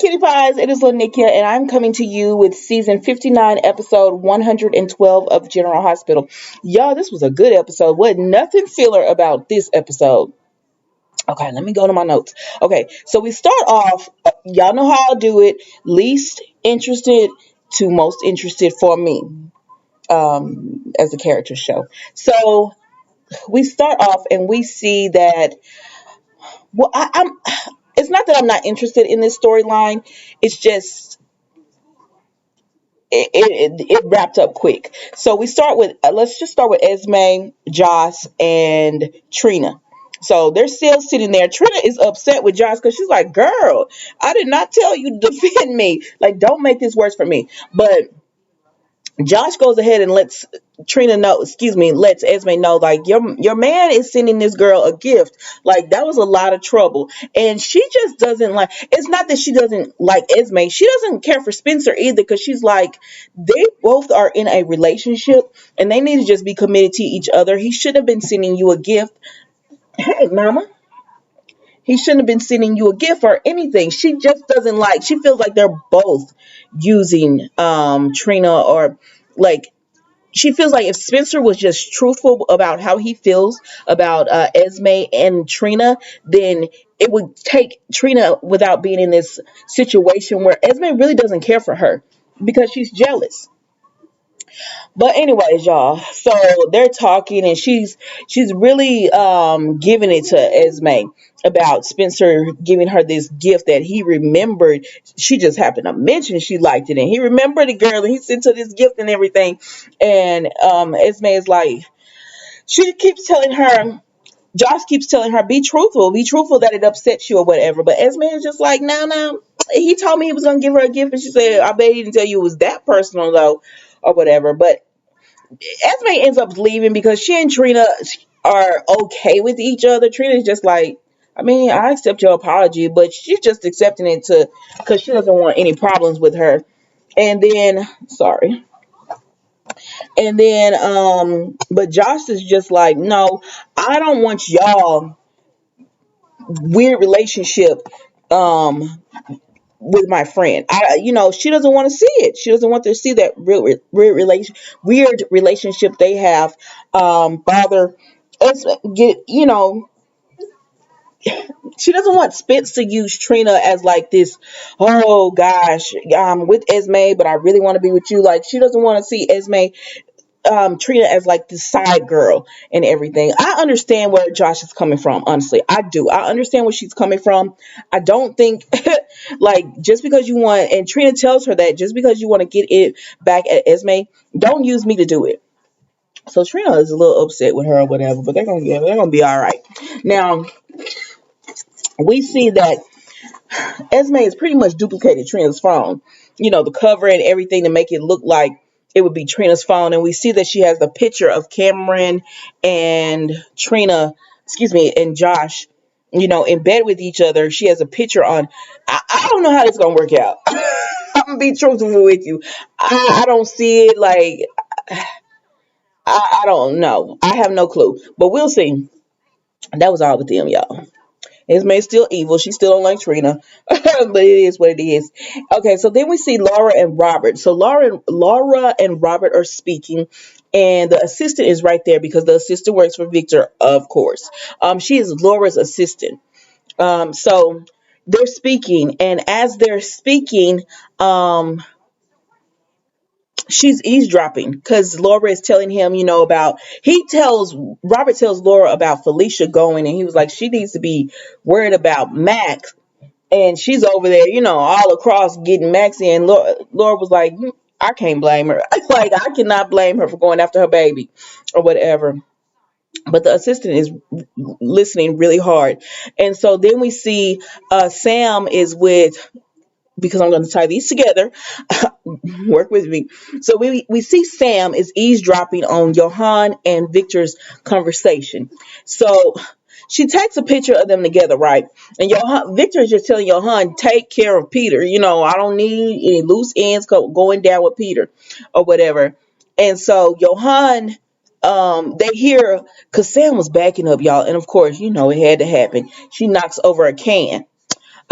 Kitty Pies, it is Lanickia, and I'm coming to you with season 59, episode 112 of General Hospital. Y'all, this was a good episode. Wasn't nothing filler about this episode. Okay, let me go to my notes. Okay, so we start off, y'all know how I'll do it, least interested to most interested for me, as a character show. So we start off and we see that, well, it's not that I'm not interested in this storyline. It's just it wrapped up quick. So we start with let's just start with Esme, Joss, and Trina. So they're still sitting there. Trina is upset with Joss because she's like, "Girl, I did not tell you to defend me. Like, don't make this worse for me." But Josh goes ahead and lets Trina know, excuse me, lets Esme know, like, your man is sending this girl a gift. Like, that was a lot of trouble. And she just doesn't like, it's not that she doesn't like Esme. She doesn't care for Spencer either, because she's like, they both are in a relationship and they need to just be committed to each other. He should have been sending you a gift. Hey, mama. He shouldn't have been sending you a gift or anything. She just doesn't like, she feels like they're both using Trina, or like, she feels like if Spencer was just truthful about how he feels about Esme and Trina, then it would take Trina without being in this situation where Esme really doesn't care for her because she's jealous. But anyways, y'all, so they're talking and she's really giving it to Esme about Spencer giving her this gift that he remembered. She just happened to mention she liked it, and he remembered the girl and he sent her this gift and everything. And Esme is like, she keeps telling her, Josh keeps telling her, be truthful that it upsets you or whatever. But Esme is just like, no, no. He told me he was gonna give her a gift, and she said, I bet he didn't tell you it was that personal though, or whatever. But Esme ends up leaving because she and Trina are okay with each other. Trina's just like, I mean, I accept your apology, but she's just accepting it to because she doesn't want any problems with her. And then, sorry. And then, but Josh is just like, no, I don't want y'all weird relationship, um, with my friend. She doesn't want to see it. She doesn't want to see that weird relationship they have. Bother us get, she doesn't want Spence to use Trina as like this, oh gosh, I'm with Esme, but I really want to be with you. Like, she doesn't want to see Trina as like the side girl and everything. I understand where Josh is coming from. Honestly, I do. I understand where she's coming from. I don't think like, just because you want, and Trina tells her that just because you want to get it back at Esme, don't use me to do it. So Trina is a little upset with her or whatever, but they're gonna be all right. Now we see that Esme has pretty much duplicated Trina's phone. The cover and everything to make it look like it would be Trina's phone. And we see that she has the picture of Cameron and Trina, excuse me, and Josh, in bed with each other. She has a picture on. I don't know how this is going to work out. I'm going to be truthful with you. I don't see it like, I don't know. I have no clue. But we'll see. That was all with them, y'all. Esme's still evil. She still don't like Trina, but it is what it is. Okay, so then we see Laura and Robert. So Laura and Robert are speaking, and the assistant is right there because the assistant works for Victor, of course. She is Laura's assistant. So they're speaking, and as they're speaking, she's eavesdropping because Laura is telling him, about, Robert tells Laura about Felicia going, and he was like, she needs to be worried about Max, and she's over there, all across getting Max in. Laura was like, I can't blame her. Like, I cannot blame her for going after her baby or whatever. But the assistant is listening really hard. And so then we see Sam is with, because I'm going to tie these together. Work with me. So we see Sam is eavesdropping on Johan and Victor's conversation. So she takes a picture of them together, right? And Victor is just telling Johan, take care of Peter. I don't need any loose ends going down with Peter or whatever. And so Johan, they hear, because Sam was backing up, y'all. And of course, it had to happen. She knocks over a can.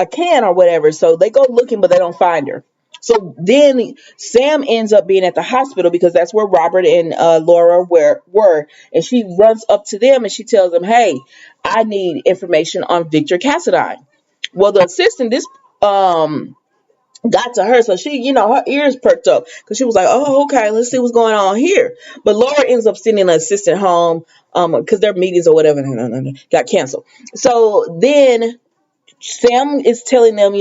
a can or whatever. So they go looking, but they don't find her. So then Sam ends up being at the hospital because that's where Robert and Laura were. And she runs up to them and she tells them, hey, I need information on Victor Cassadine. Well, the assistant, this got to her, so she, her ears perked up because she was like, oh, okay, let's see what's going on here. But Laura ends up sending an assistant home because their meetings or whatever got canceled. So then Sam is telling them,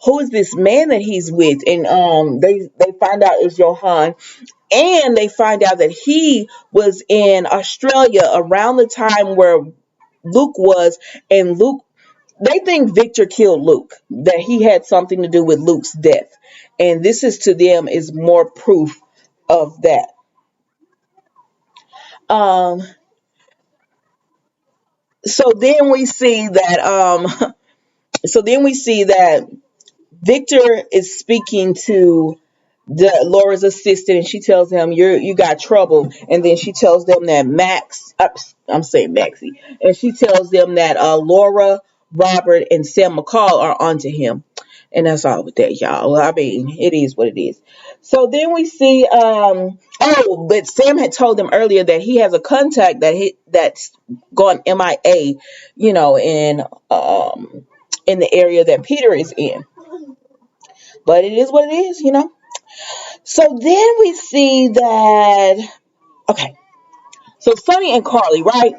who is this man that he's with, and they find out it's Johan, and they find out that he was in Australia around the time where Luke was, and Luke, they think Victor killed Luke, that he had something to do with Luke's death, and this is to them is more proof of that. Um, so then we see that so then we see that Victor is speaking to Laura's assistant, and she tells him you got trouble, and then she tells them that I'm saying Maxie, and she tells them that Laura, Robert, and Sam McCall are onto him, and that's all with that, y'all. I mean, it is what it is. So then we see but Sam had told them earlier that he has a contact that's gone MIA, in the area that Peter is in. But it is what it is. So then we see that, okay, so Sonny and Carly, right?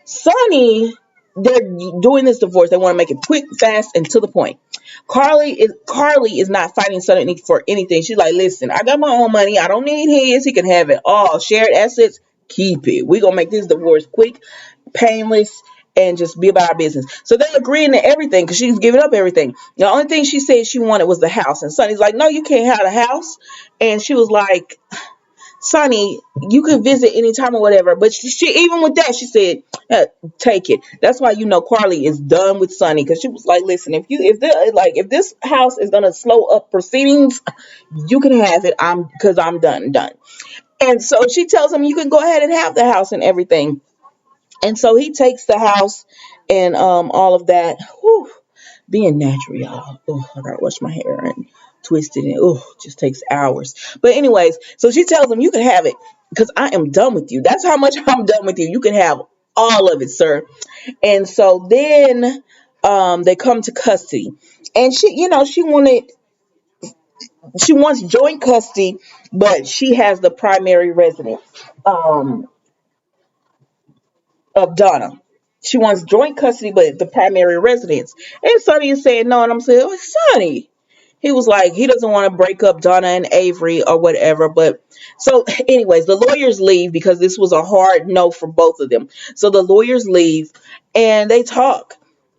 Sonny, they're doing this divorce. They want to make it quick, fast, and to the point. Carly is not fighting Sonny for anything. She's like, listen, I got my own money. I don't need his. He can have it all. Shared assets, keep it. We're going to make this divorce quick, painless, and just be about our business. So they're agreeing to everything because she's giving up everything. The only thing she said she wanted was the house. And Sonny's like, no, you can't have the house. And she was like, Sonny, you can visit anytime or whatever. But she even with that, she said, take it. That's why Carly is done with Sonny, because she was like, listen, if this house is gonna slow up proceedings, you can have it. Because I'm done. And so she tells him you can go ahead and have the house and everything. And so he takes the house and all of that. Whew, being natural, y'all. Oh, I gotta wash my hair and twist it, and just takes hours. But anyways, so she tells him you can have it because I am done with you. That's how much I'm done with you. You can have all of it, sir. And so then they come to custody, and she wants joint custody, but she has the primary residence. Of Donna. She wants joint custody, but the primary residence. And Sonny is saying no, and I'm saying, oh, Sonny. He was like, he doesn't want to break up Donna and Avery or whatever. But so, anyways, the lawyers leave because this was a hard no for both of them. So the lawyers leave and they talk.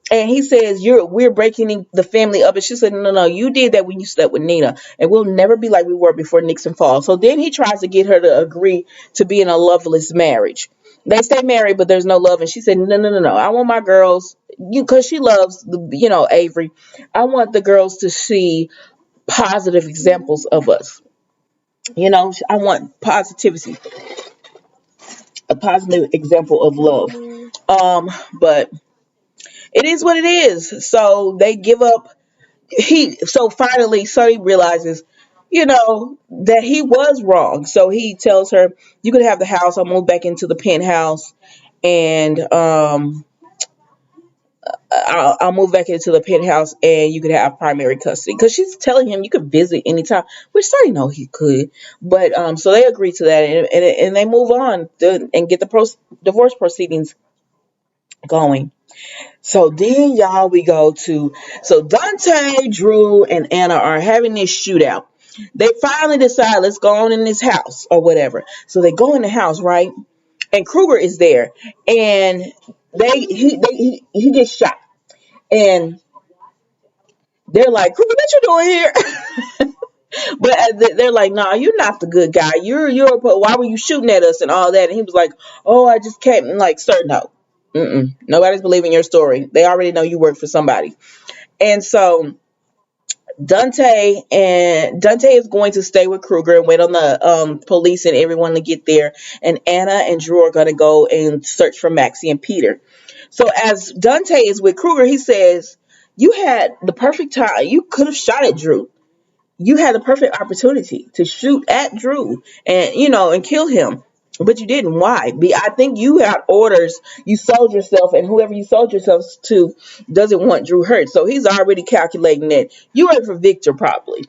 And he says, we're breaking the family up. And she said, no, you did that when you slept with Nina. And we'll never be like we were before Nixon falls. So then he tries to get her to agree to be in a loveless marriage. They stay married, but there's no love. And she said, no. I want my girls, because she loves, Avery. I want the girls to see positive examples of us. I want positivity, a positive example of love. But it is what it is. So they give up. So finally, Sonny realizes, that he was wrong. So he tells her, you can have the house. I'll move back into the penthouse, and I'll move back into the penthouse, and you could have primary custody. Because she's telling him you could visit anytime, which Sonny know he could. But so they agree to that, and they move on and get the divorce proceedings going. So then, y'all, we go to, so Dante, Drew, and Anna are having this shootout. They finally decide, let's go on in this house or whatever. So they go in the house, right? And Kruger is there, and he gets shot, and they're like, Kruger, what you doing here? But they're like, nah, you're not the good guy. Why were you shooting at us and all that? And he was like, oh, I just can't. And like, sir, no. Nobody's believing your story. They already know you work for somebody. And so Dante is going to stay with Kruger and wait on the police and everyone to get there. And Anna and Drew are going to go and search for Maxie and Peter. So as Dante is with Kruger, he says, You had the perfect time. You could have shot at Drew. You had the perfect opportunity to shoot at Drew and and kill him. But you didn't. Why? I think you had orders. You sold yourself, and whoever you sold yourself to doesn't want Drew hurt. So he's already calculating that you were for Victor probably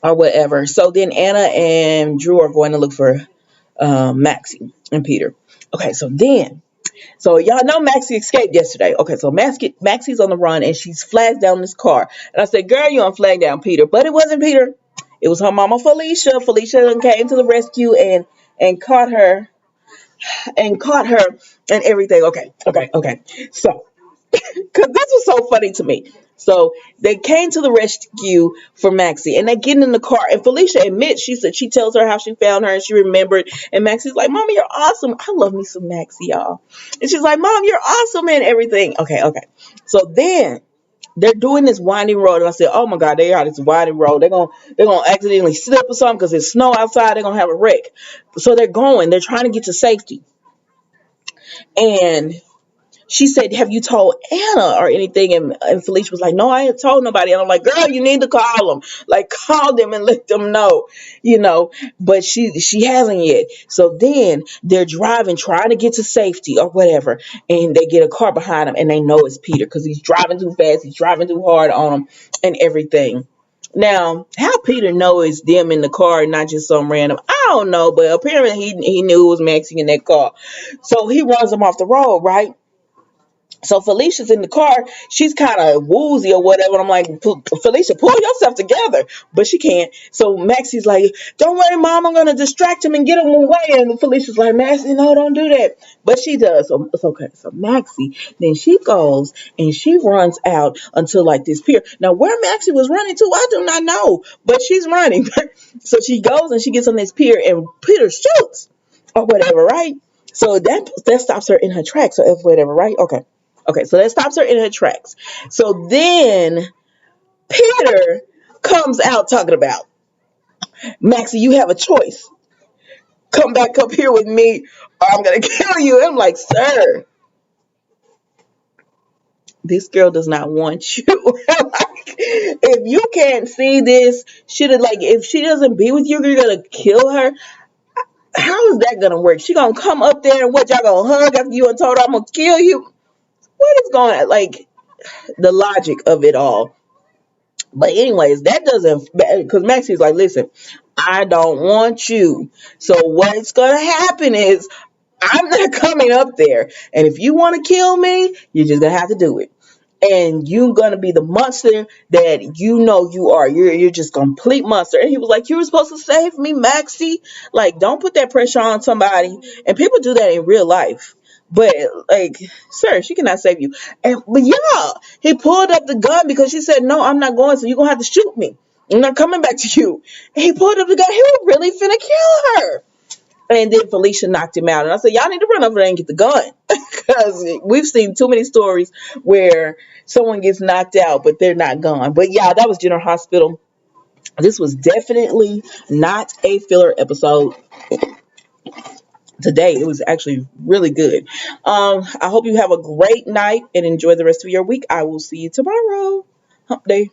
or whatever. So then Anna and Drew are going to look for Maxie and Peter. Okay, so y'all know Maxie escaped yesterday. Okay, so Maxie's on the run and she's flagged down this car. And I said, girl, you on flag down Peter. But it wasn't Peter. It was her mama Felicia. Felicia came to the rescue and caught her and everything. Okay. So because this was so funny to me. So they came to the rescue for Maxie and they get in the car and Felicia admits, she tells her how she found her and she remembered, and Maxie's like, Mama, you're awesome. I love me some Maxie, y'all. And she's like, Mom, you're awesome and everything. Okay. So then they're doing this winding road and I said, oh my God, they are this winding road. They're gonna accidentally slip or something because it's snow outside. They're gonna have a wreck. So they're trying to get to safety. And she said, have you told Anna or anything? And Felicia was like, no, I ain't told nobody. And I'm like, girl, you need to call them. Like, call them and let them know. But she hasn't yet. So then they're driving, trying to get to safety or whatever. And they get a car behind them and they know it's Peter because he's driving too fast. He's driving too hard on them and everything. Now, how Peter knows them in the car and not just some random, I don't know. But apparently he knew it was Maxie in that car. So he runs them off the road, right? So Felicia's in the car. She's kind of woozy or whatever. And I'm like, Felicia, pull yourself together. But she can't. So Maxie's like, don't worry, Mom. I'm going to distract him and get him away. And Felicia's like, Maxie, no, don't do that. But she does. So it's okay. So Maxie, then she goes and she runs out until like this pier. Now, where Maxie was running to, I do not know. But she's running. So she goes and she gets on this pier and Peter shoots or whatever, right? So that stops her in her tracks or whatever, right? Okay, so that stops her in her tracks. So then Peter comes out talking about, Maxie, you have a choice. Come back up here with me or I'm going to kill you. And I'm like, sir, this girl does not want you. Like, if you can't see this, if she doesn't be with you, you're going to kill her. How is that going to work? She going to come up there and what, y'all going to hug after you and told her I'm going to kill you? What is going on? Like, the logic of it all. But anyways, that doesn't, because Maxie's like, listen, I don't want you. So what's going to happen is I'm not coming up there. And if you want to kill me, you're just going to have to do it. And you're going to be the monster that you know you are. You're just a complete monster. And he was like, you were supposed to save me, Maxie. Like, don't put that pressure on somebody. And people do that in real life. But like, sir, she cannot save you. But yeah, he pulled up the gun because she said, no, I'm not going. So you're going to have to shoot me. I'm not coming back to you. And he pulled up the gun. He was really finna kill her. And then Felicia knocked him out. And I said, y'all need to run over there and get the gun. Because we've seen too many stories where someone gets knocked out, but they're not gone. But yeah, that was General Hospital. This was definitely not a filler episode today. It was actually really good. I hope you have a great night and enjoy the rest of your week. I will see you tomorrow. Hump day.